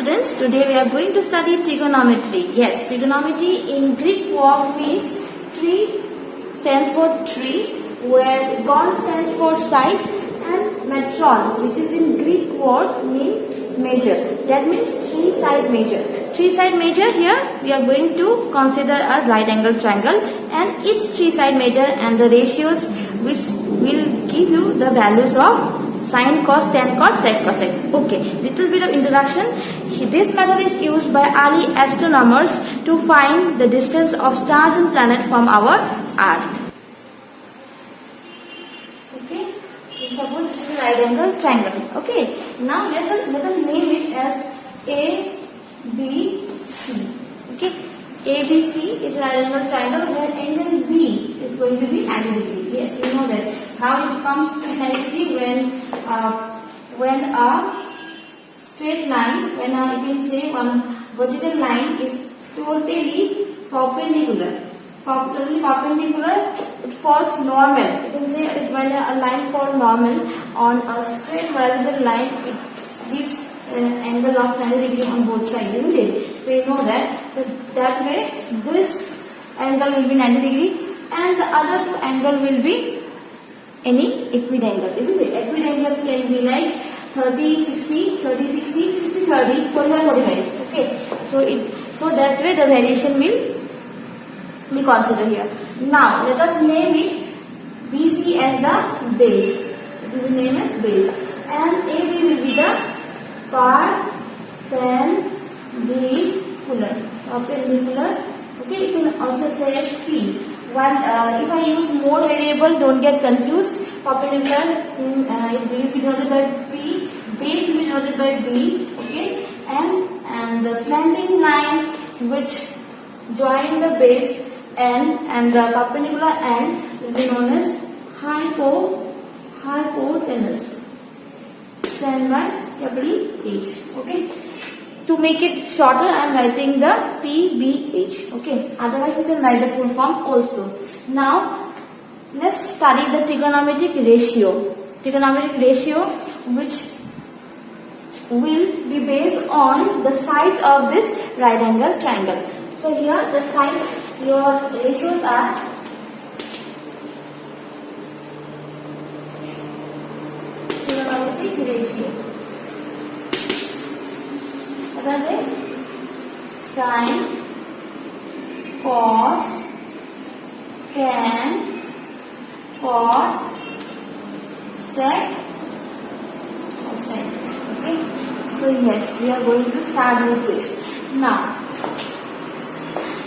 students, today we are going to study trigonometry. Yes, trigonometry in Greek word means tree stands for tree, where gon stands for sides, and metron, which is in Greek word mean measure. That means three-side measure. Three-side measure, here we are going to consider a right angle triangle, and each three-side measure and the ratios which will give you the values of sin, cos, tan, cot, sec, cosec. Okay, little bit of introduction. This method is used by early astronomers to find the distance of stars and planets from our Earth. Okay, suppose this is a right angle triangle. Okay, now let us name it as A, B, C. Okay, A, B, C is a right angle triangle where angle B is going to be 90 degree. Yes, you know that. How it becomes 90 degree when a straight line, when you can say one vertical line is totally perpendicular. It falls normal. You can say when a line falls normal on a straight horizontal line, it gives an angle of 90 degree on both sides, isn't it? So you know that. So that way, this angle will be 90 degree, and the other two angle will be any equiangle, isn't it? Equiangle can be like 30, 60, 30, 60, 60, 30, 45, 45. Okay, so that way the variation will be considered here. Now let us name it BC as the base. It will be named as base, and AB will be the perpendicular. Okay, you can also say as P. While if I use more variable, don't get confused. Perpendicular it will be denoted by P, base will be denoted by B. Okay, and the slanting line which join the base and the perpendicular end will be known as hypotenuse. Stand by capital H. Okay. To make it shorter, I am writing the PBH. Okay. Otherwise, you can write the full form also. Now, let's study the trigonometric ratio. Trigonometric ratio, which will be based on the sides of this right angle triangle. So here, the sides, your ratios are trigonometric ratio. What are they? Sin, cos, tan, cot, sec, cosec. Okay. So yes, we are going to start with this. Now,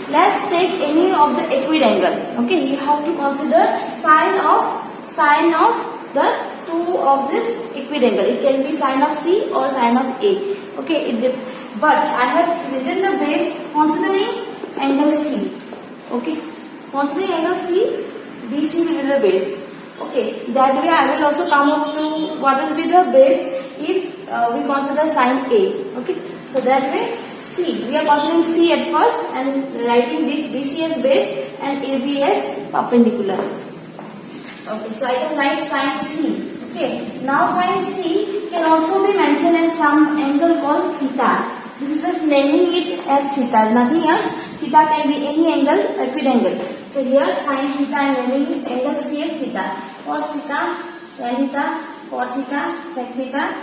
let's take any of the equiangle. Okay, you have to consider sine of the two of this equiangle. It can be sine of C or sine of A. Okay, but I have written the base considering angle C. Okay, considering angle C, BC will be the base. Okay, that way I will also come up to what will be the base if we consider sine A. Okay, so that way C, we are considering C at first and writing this BC as base and AB as perpendicular. Okay, so I can write sine C. Okay, now sine C can also be mentioned as some angle called theta. This is just naming it as theta, nothing else. Theta can be any angle, equiangle. So here sine theta I am naming it angle C as theta. Cos theta, tan theta, cot theta, sec theta,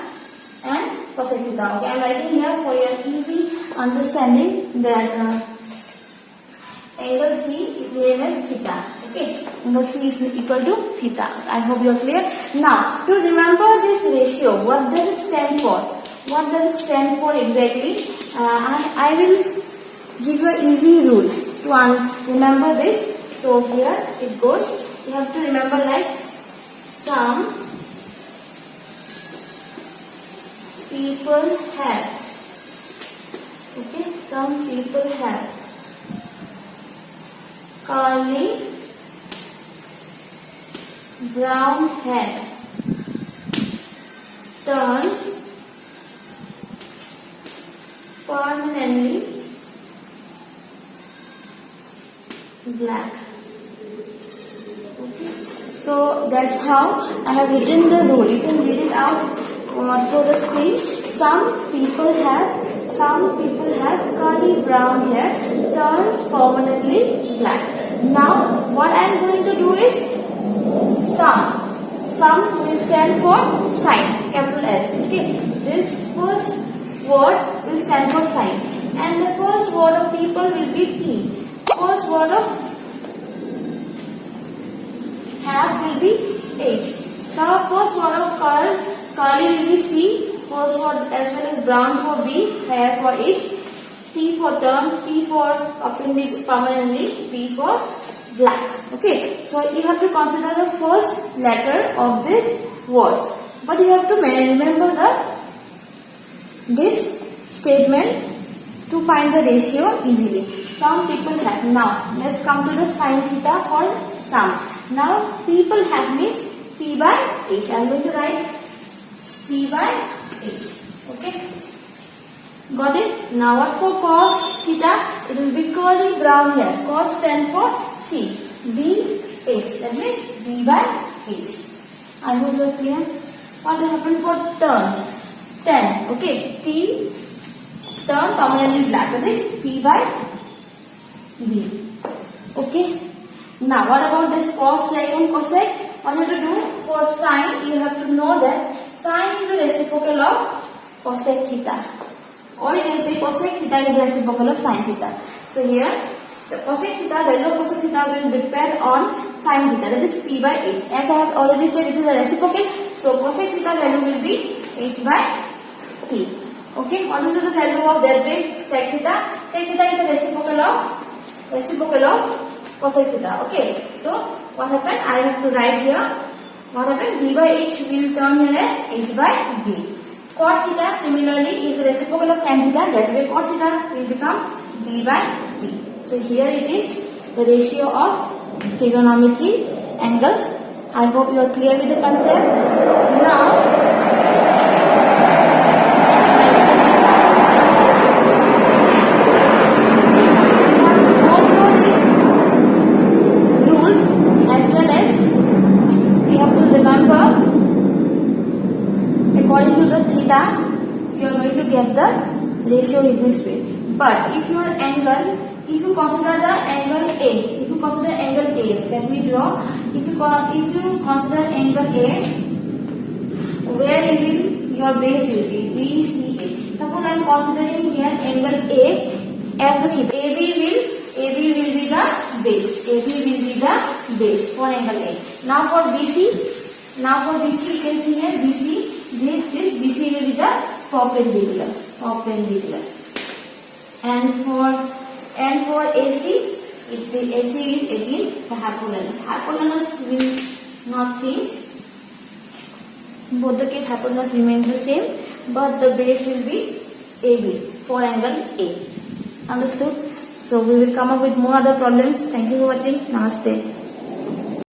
and cosec theta. Okay, I am writing here for your easy understanding that angle C is named as theta. Okay, angle C is equal to theta. I hope you are clear. Now, to remember this ratio, what does it stand for? What does it stand for exactly? I will give you an easy rule to remember this. So here it goes. You have to remember like some people have. Okay, some people have curly brown hair, turns permanently black. Okay. So that's how I have written the rule. You can read it out through the screen. Some people have some people have curly brown hair, turns permanently black. Now what I am going to do is sum. Sum will stand for sign, capital S. Okay, this first word will stand for sign, and the first word of people will be P. First word of have will be H. So first word of curly will be C. First word as well as brown for B, hair for H, T for turn, P for permanently, P for black. Okay, so you have to consider the first letter of this words, but you have to remember this statement to find the ratio easily. Some people have. Now let's come to the sin theta for sum. Now people have means P by H. I am going to write P by H. Okay, got it? Now what for cos theta? It will be curly brown hair. Cos stand for C. B H. That means B by H. I hope you are clear. What will happen for turn? Tan. Okay, T turn permanently black. That is P by B. Okay. Now what about this cosec and cosec? What you have to do for sine? You have to know that sine is the reciprocal of cosec theta, or you can say cosec theta is the reciprocal of sine theta. So here cosec theta, value of cosec theta will depend on sine theta, that is P by H. As I have already said, it is a reciprocal, so cosec theta value will be H by P. Okay, what will be the value of that way? Sec theta. Sec theta is the reciprocal of cosec theta. Okay, so what happened? I have to write here. What happened? B by H will turn here as H by B. Cot theta similarly is the reciprocal of tan theta. That way cot theta will become B by B. So here it is the ratio of trigonometry angles. I hope you are clear with the concept. Now according to the theta, you are going to get the ratio in this way. But if your angle, if you consider the angle A, let me draw. If you consider angle A, where your base will be? BCA. Suppose I am considering here angle A as the theta. AB will be the base. AB will be the base for angle A. Now for BC, you can see here BC. This BC will be the perpendicular. And for AC, AC is again the hypotenuse. Hypotenuse will not change. Both the case hypotenuse remains the same, but the base will be AB for angle A. Understood? So we will come up with more other problems. Thank you for watching. Namaste.